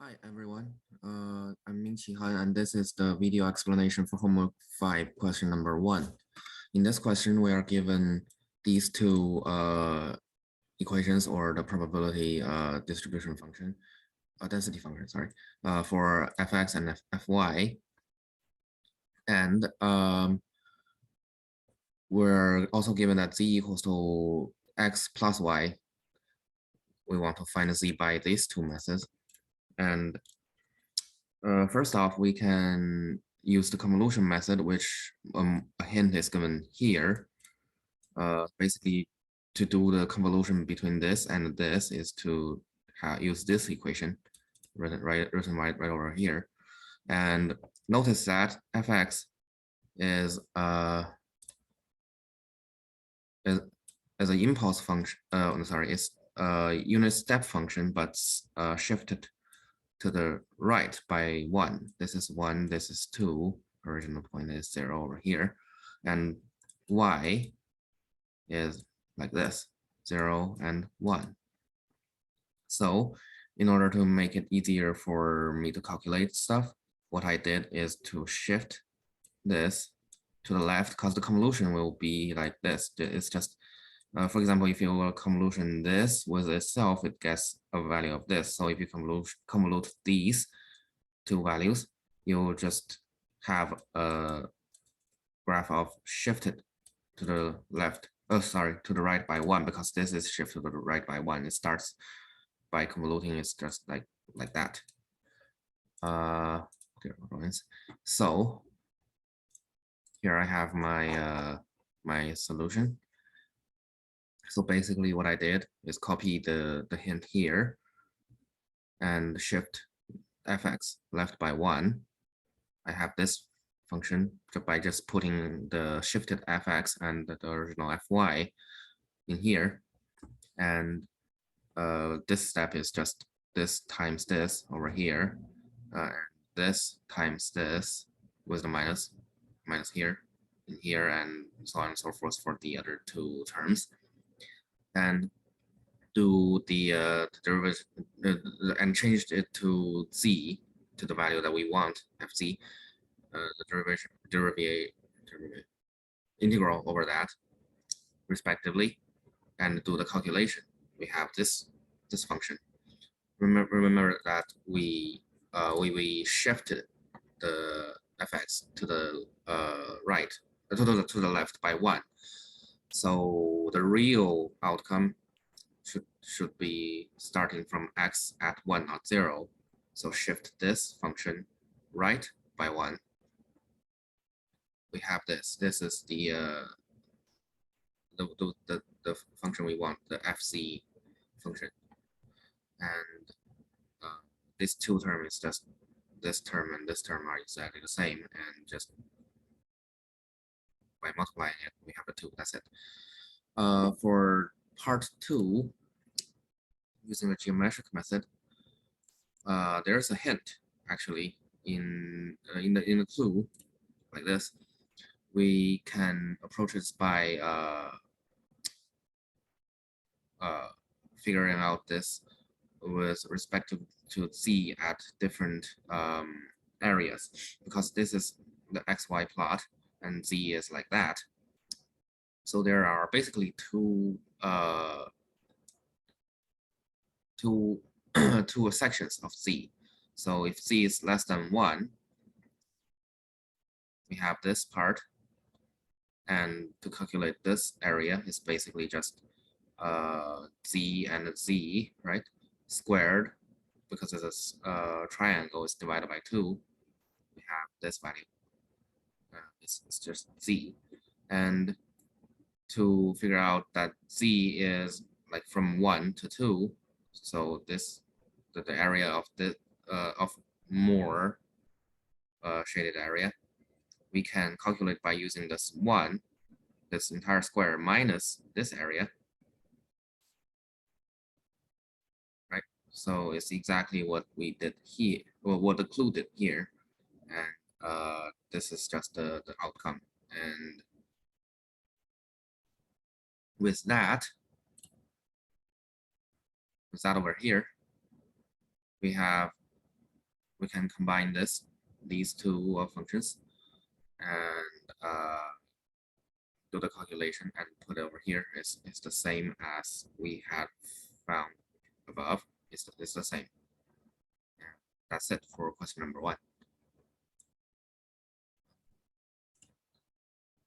Hi everyone, I'm Ming-Chi Han, and this is the video explanation for homework 5, question number 1. In this question, we are given these two equations, or the probability distribution function, density function, sorry, for fx and fy, and we're also given that z equals to x plus y. We want to find z by these two methods, and first off, we can use the convolution method, which a hint is given here. Basically, to do the convolution between this and this is to use this equation written right over here. And notice that fx is as an impulse function. Sorry, it's a unit step function, but shifted to the right by 1. This is 1, this is 2. Original point is 0 over here. And y is like this, 0 and 1. So in order to make it easier for me to calculate stuff, what I did is to shift this to the left, because the convolution will be like this. It's just, for example, if you convolution this with itself, it gets a value of this. So if you convolute these two values, you'll just have a graph of shifted to the left, to the right by 1, because this is shifted to the right by 1. It starts by convoluting, it's just like that. So here I have my my solution. So basically what I did is copy the hint here and shift fx left by 1. I have this function by just putting the shifted fx and the original fy in here. And this step is just this times this over here. This times this with the minus here, in here, and so on and so forth for the other two terms. And do the derivative and changed it to z, to the value that we want, fz, the derivative integral over that respectively, and do the calculation. We have this function. Remember that we shifted the fx to the right, to the left by 1. So the real outcome should be starting from x at 1, not 0. So shift this function right by 1. We have this. This is the function we want, the fc function. And this two term is just this term and this term are exactly the same, and just by multiplying it, we have a 2. That's it. For part 2, using the geometric method, there's a hint actually in the clue, like this. We can approach this by figuring out this with respect to z at different areas, because this is the xy plot and z is like that. So there are basically two sections of z. So if z is less than 1, we have this part, and to calculate this area is basically just z and z, right, squared, because it's a triangle is divided by 2. We have this value. It's just z, and to figure out that z is like from 1 to 2, so this the area of the of more shaded area, we can calculate by using this 1, this entire square, minus this area, right? So it's exactly what we did here, or what the clue did here, and this is just the outcome. And with that over here, we have we can combine these two functions and do the calculation and put it over here. It's the same as we had found above. It's the same. Yeah, that's it for question number 1.